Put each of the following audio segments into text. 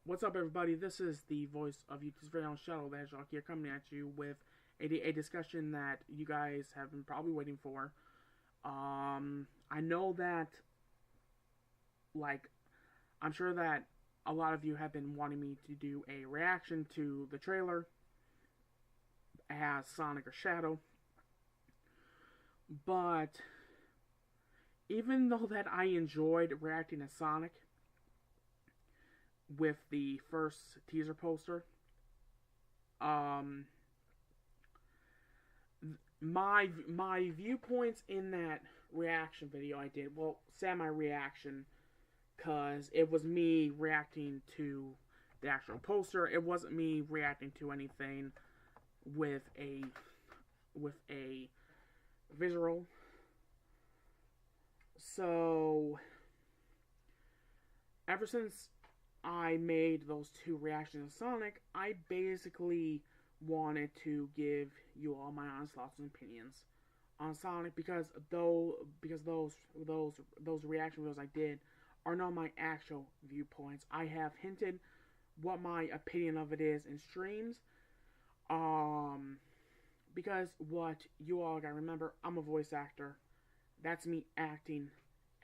What's up, everybody? This is the voice of YouTube's very own Shadow the Hedgehog here, coming at you with a discussion that you guys have been probably waiting for. I know that, like, I'm sure that a lot of you have been wanting me to do a reaction to the trailer as Sonic or Shadow, but even though that I enjoyed reacting to Sonic with the first teaser poster, um, my viewpoints in that reaction video I did, well, semi reaction, cause it was me reacting to the actual poster. It wasn't me reacting to anything with a visual. So ever since I made those two reactions to Sonic, I basically wanted to give you all my honest thoughts and opinions on Sonic, because those reaction videos I did are not my actual viewpoints. I have hinted what my opinion of it is in streams. Because what you all gotta remember, I'm a voice actor. That's me acting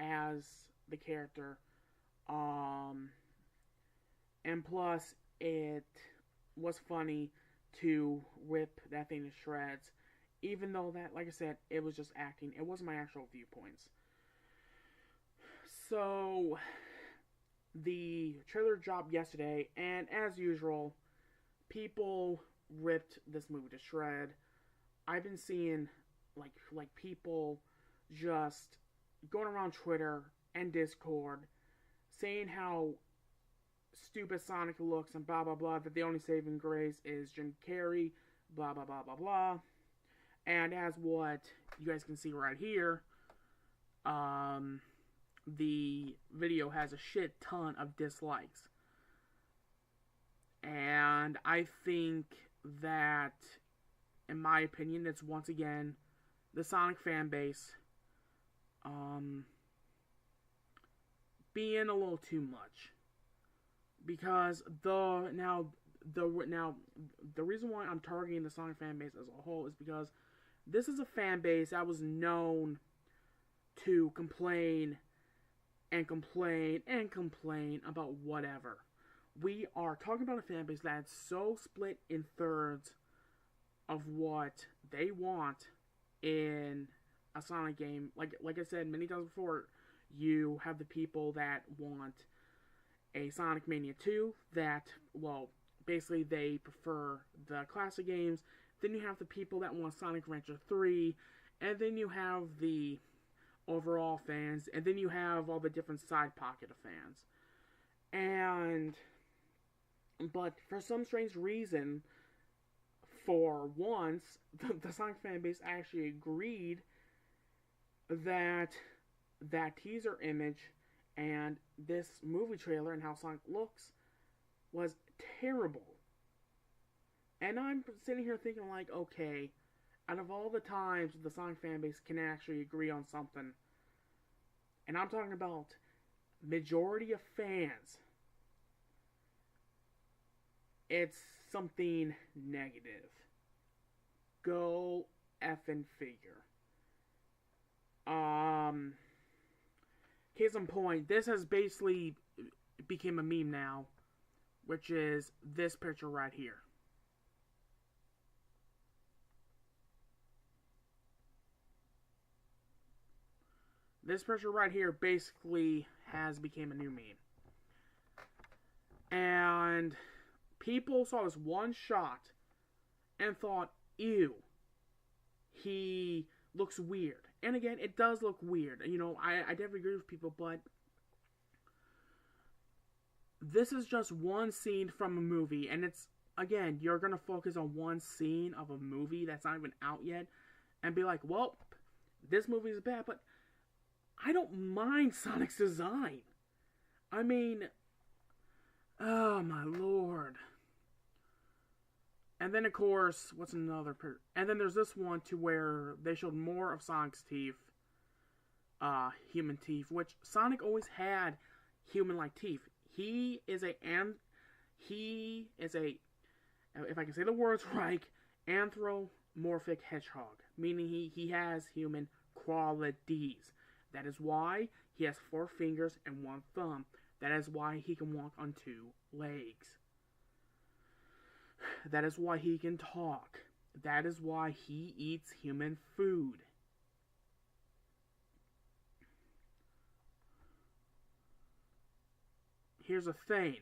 as the character. And plus, it was funny to rip that thing to shreds, even though that, like I said, it was just acting. It wasn't my actual viewpoints. So, the trailer dropped yesterday, and as usual, people ripped this movie to shred. I've been seeing like people just going around Twitter and Discord saying how stupid Sonic looks and blah blah blah, that the only saving grace is Jim Carrey, blah blah blah blah blah. And as what you guys can see right here, the video has a shit ton of dislikes. And I think that, in my opinion, it's once again the Sonic fan base being a little too much. Because the reason why I'm targeting the Sonic fan base as a whole is because this is a fan base that was known to complain and complain and complain about whatever. We are talking about a fan base that's so split in thirds of what they want in a Sonic game. Like I said many times before, you have the people that want a Sonic Mania 2 that, well, basically they prefer the classic games. Then you have the people that want Sonic Adventure 3, and then you have the overall fans, and then you have all the different side pocket of fans. But for some strange reason, for once, the Sonic fan base actually agreed that that teaser image and this movie trailer and how Sonic looks was terrible. And I'm sitting here thinking, like, okay, out of all the times the Sonic fan base can actually agree on something, and I'm talking about majority of fans, it's something negative. Go effing figure. Case in point, this has basically become a meme now, which is this picture right here. This picture right here basically has become a new meme. And people saw this one shot and thought, ew, he looks weird. And again, it does look weird. You know, I definitely agree with people, but this is just one scene from a movie, and it's, again, you're going to focus on one scene of a movie that's not even out yet, and be like, well, this movie is bad, but I don't mind Sonic's design. I mean, oh my lord. And then, of course, what's another... And then there's this one to where they showed more of Sonic's teeth. Human teeth. Which Sonic always had human-like teeth. He is a He is a, if I can say the words right, anthropomorphic hedgehog, meaning he has human qualities. That is why he has 4 fingers and 1 thumb. That is why he can walk on 2 legs. That is why he can talk. That is why he eats human food. Here's a thing.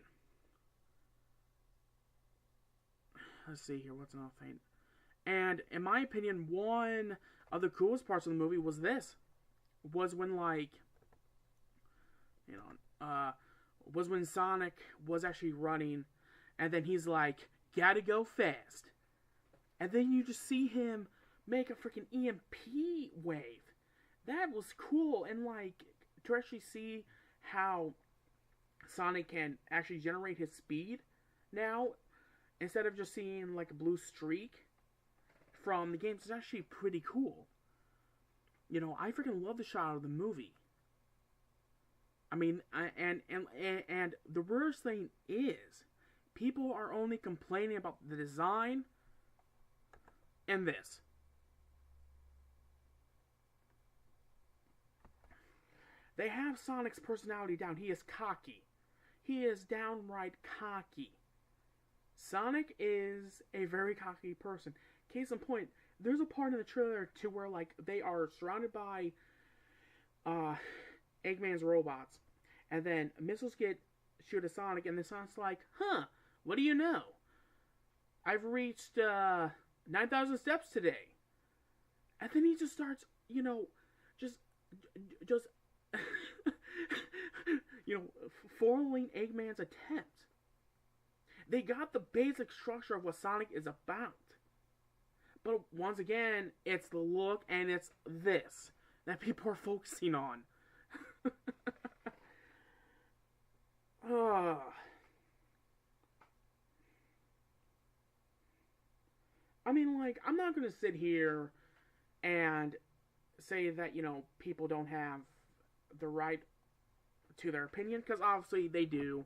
Let's see here, what's another thing? And in my opinion, one of the coolest parts of the movie was this. Was when, like, was when Sonic was actually running, and then he's like, gotta go fast. And then you just see him make a freaking EMP wave. That was cool, and, like, to actually see how Sonic can actually generate his speed now, instead of just seeing, like, a blue streak from the games, is actually pretty cool. You know, I freaking love the shot of the movie. I mean, and the worst thing is, people are only complaining about the design and this. They have Sonic's personality down. He is cocky. He is downright cocky. Sonic is a very cocky person. Case in point, there's a part in the trailer to where, like, they are surrounded by Eggman's robots, and then missiles shoot at Sonic, and then Sonic's like, huh, what do you know? I've reached 9,000 steps today. And then he just starts, just foiling Eggman's attempt. They got the basic structure of what Sonic is about. But once again, it's the look and it's this that people are focusing on. I mean, like, I'm not going to sit here and say that, people don't have the right to their opinion, because obviously they do.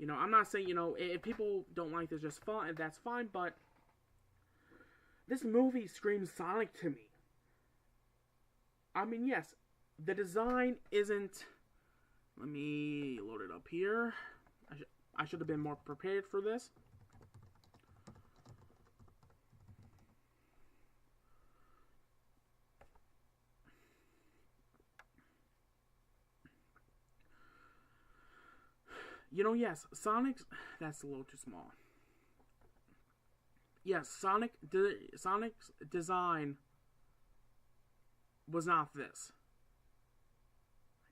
I'm not saying, if people don't like this, just fine, that's fine, but this movie screams Sonic to me. I mean, yes, the design isn't... Let me load it up here. I should have been more prepared for this. Yes, Sonic's... That's a little too small. Yes, Sonic's design was not this.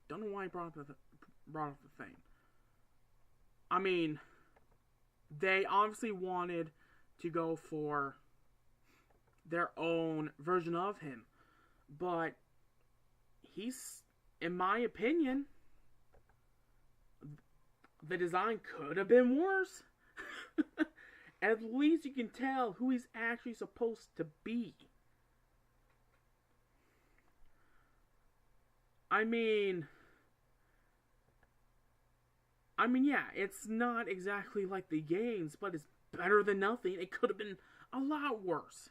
I don't know why I brought up the thing. I mean, they obviously wanted to go for their own version of him. But he's, in my opinion, the design could have been worse. At least you can tell who he's actually supposed to be. I mean, yeah, it's not exactly like the games, but it's better than nothing. It could have been a lot worse.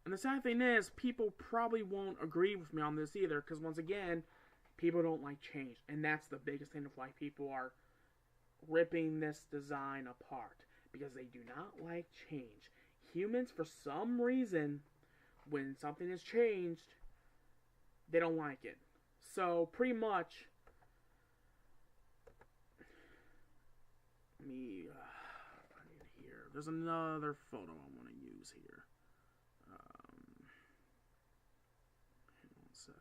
And the sad thing is, people probably won't agree with me on this either, because once again, people don't like change. And that's the biggest thing of why people are ripping this design apart. Because they do not like change. Humans, for some reason, when something is changed, they don't like it. So, pretty much, let me find it here. There's another photo I want to use here. Hang on a sec.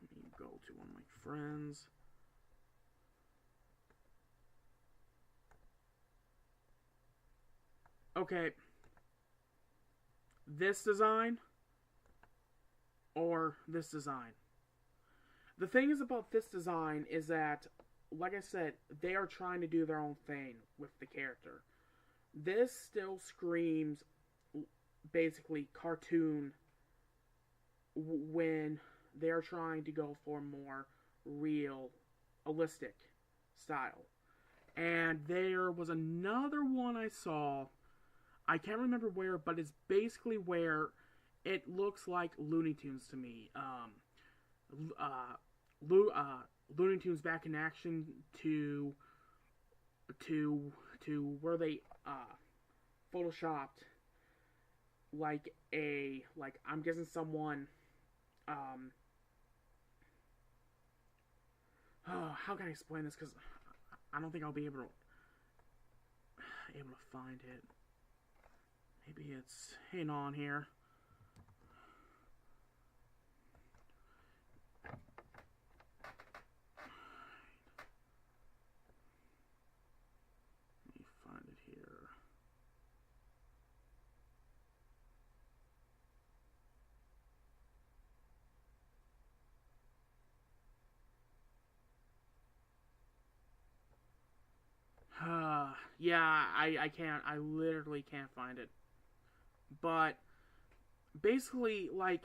Let me go to one of my friends. Okay. This design or this design. The thing is about this design is that, like I said, they are trying to do their own thing with the character. This still screams basically cartoon when they're trying to go for more realistic style. And there was another one I saw. I can't remember where, but it's basically where it looks like Looney Tunes to me. Uh, Looney Tunes back in action to where they photoshopped like I'm guessing someone how can I explain this, because I don't think I'll be able to find it. Maybe it's hang on here. Let me find it here. Yeah, I can't. I literally can't find it. But basically, like,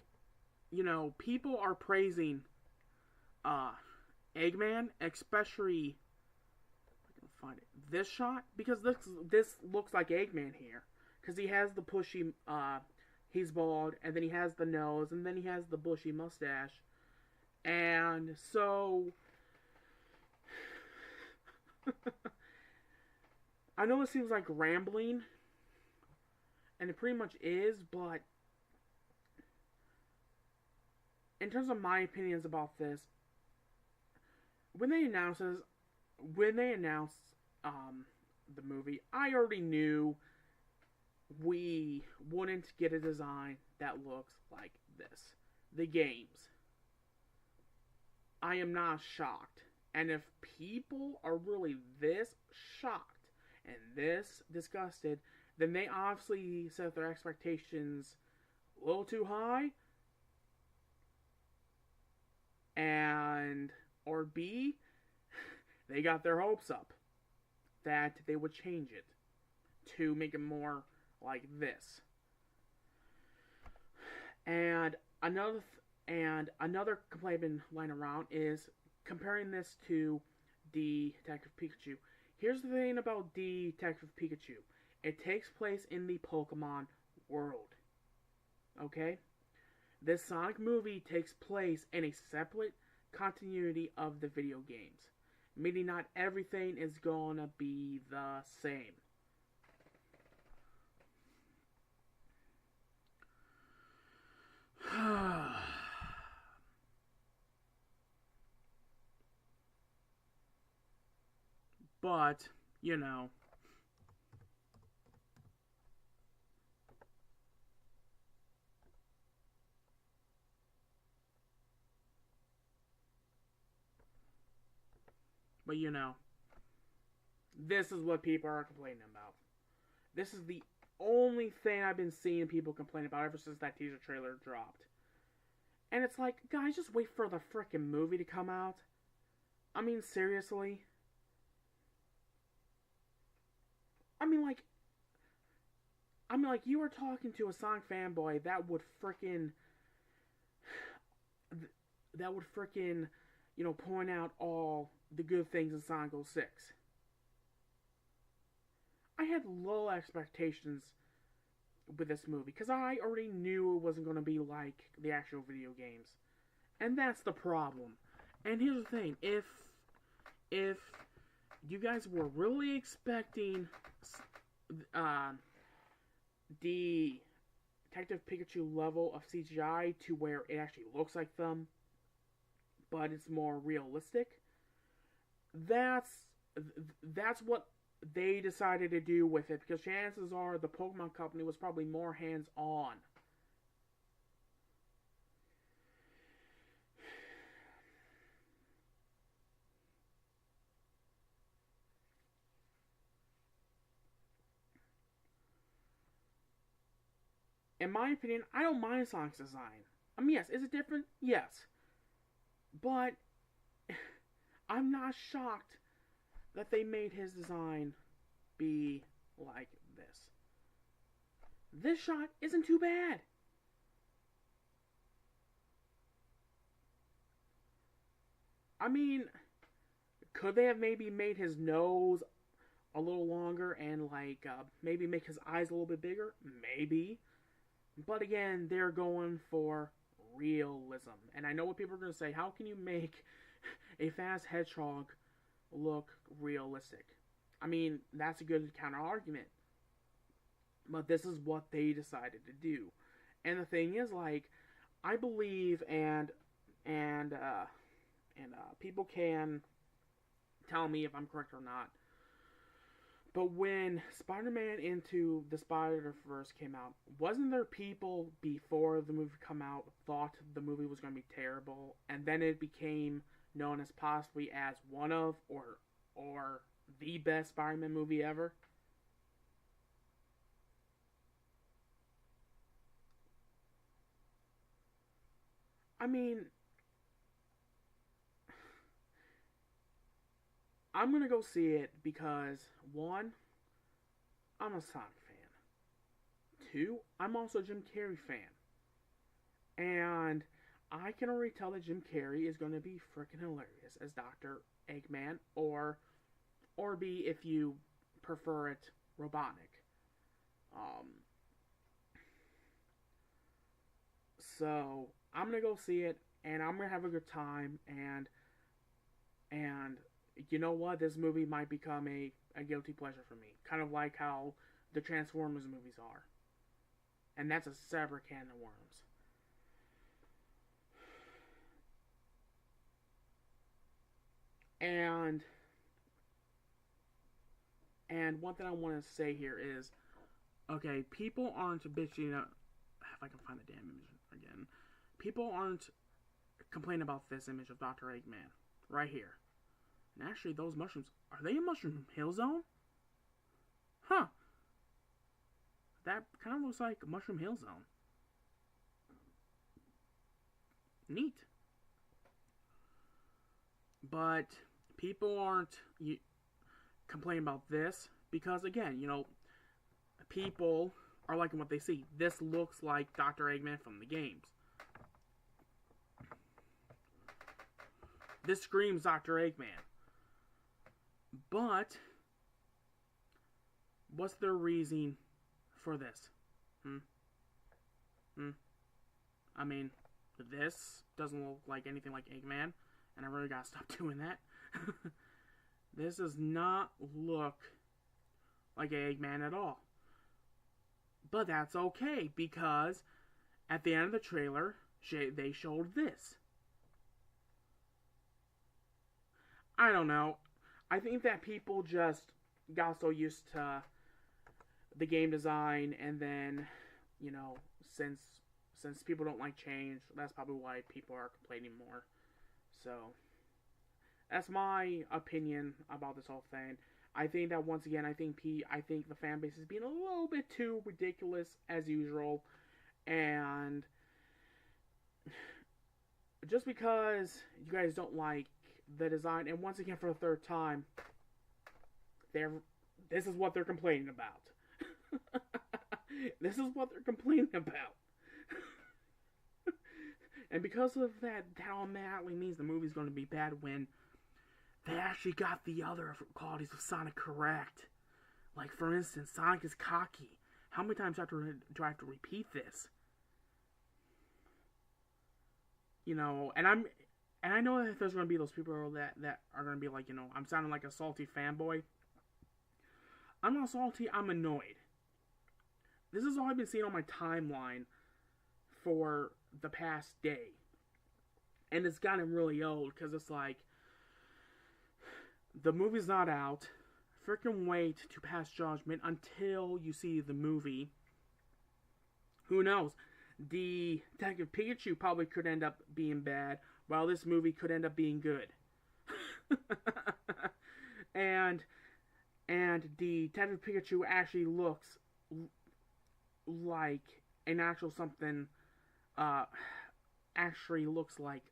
people are praising uh Eggman, especially I can find it. This shot, because this looks like Eggman here, because he has the pushy he's bald, and then he has the nose, and then he has the bushy mustache, and so I know it seems like rambling, and it pretty much is, but in terms of my opinions about this, when they announced the movie, I already knew we wouldn't get a design that looks like this. The games. I am not shocked. And if people are really this shocked and this disgusted, then they obviously set their expectations a little too high. And, or B, they got their hopes up that they would change it to make it more like this. And another complaint I've been lying around is comparing this to Detective Pikachu. Here's the thing about Detective Pikachu. It takes place in the Pokemon world. Okay? This Sonic movie takes place in a separate continuity of the video games. Meaning not everything is gonna be the same. But, this is what people are complaining about. This is the only thing I've been seeing people complain about ever since that teaser trailer dropped. And it's like, guys, just wait for the frickin' movie to come out. I mean, seriously? I mean, like, you are talking to a Sonic fanboy that would frickin', point out all the good things in Sonic 06. I had low expectations with this movie because I already knew it wasn't going to be like the actual video games, and that's the problem. And here's the thing: if you guys were really expecting the Detective Pikachu level of CGI to where it actually looks like them, but it's more realistic, that's what they decided to do with it, because chances are the Pokemon Company was probably more hands-on. In my opinion, I don't mind Sonic's design. I mean, yes, is it different? Yes. But I'm not shocked that they made his design be like this. this shot isn't too bad. I mean, could they have maybe made his nose a little longer and like maybe make his eyes a little bit bigger? Maybe. But again, they're going for realism. And I know what people are going to say. How can you make a fast hedgehog look realistic? I mean, that's a good counter argument. But this is what they decided to do. And the thing is, like, I believe, and people can tell me if I'm correct or not. But when Spider-Man Into the Spider-Verse came out, wasn't there people before the movie come out thought the movie was going to be terrible, and then it became known as possibly as one of or the best Spider-Man movie ever? I mean, I'm gonna go see it because one, I'm a Sonic fan. Two, I'm also a Jim Carrey fan. And I can already tell that Jim Carrey is gonna be freaking hilarious as Dr. Eggman, or be, if you prefer it, Robotnik. Um, so I'm gonna go see it, and I'm gonna have a good time, and you know what? This movie might become a guilty pleasure for me. Kind of like how the Transformers movies are. And that's a separate can of worms. And one thing I want to say here is, okay, people aren't bitching. If I can find the damn image again, people aren't complaining about this image of Dr. Eggman right here. And actually, those mushrooms, are they in Mushroom Hill Zone? Huh. That kind of looks like Mushroom Hill Zone. Neat. But people aren't complaining about this because, again, people are liking what they see. This looks like Dr. Eggman from the games. This screams Dr. Eggman. But what's their reasoning for this? I mean, this doesn't look like anything like Eggman, and I really gotta stop doing that. This does not look like Eggman at all. But that's okay, because at the end of the trailer, they showed this. I don't know. I think that people just got so used to the game design, and then, since people don't like change, that's probably why people are complaining more. So, that's my opinion about this whole thing. I think that once again, I think the fan base is being a little bit too ridiculous as usual, and just because you guys don't like the design, and once again for the third time, this is what they're complaining about. This is what they're complaining about. And because of that automatically means the movie's going to be bad when they actually got the other qualities of Sonic correct. Like, for instance, Sonic is cocky. How many times do I have to repeat this? And I know that there's going to be those people that are going to be like, I'm sounding like a salty fanboy. I'm not salty, I'm annoyed. This is all I've been seeing on my timeline for the past day. And it's gotten really old, because it's like, the movie's not out. Freaking wait to pass judgment until you see the movie. Who knows? The Detective Pikachu probably could end up being bad, while this movie could end up being good. and the Detective Pikachu actually looks like an actual something, actually looks like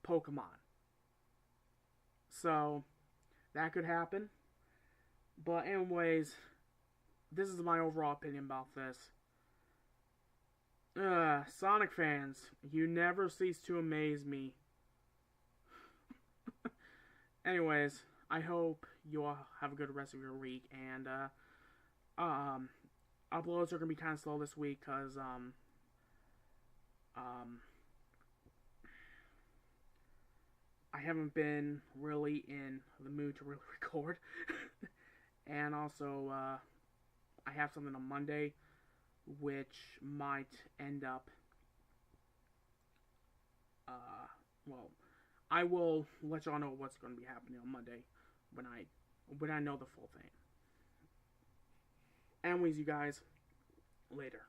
Pokemon. So, that could happen. But anyways, this is my overall opinion about this. Sonic fans, you never cease to amaze me. Anyways, I hope you all have a good rest of your week, and uploads are gonna be kind of slow this week because I haven't been really in the mood to really record, and also I have something on Monday, which might end up well, I will let y'all know what's going to be happening on Monday when I know the full thing. Anyways, you guys, later.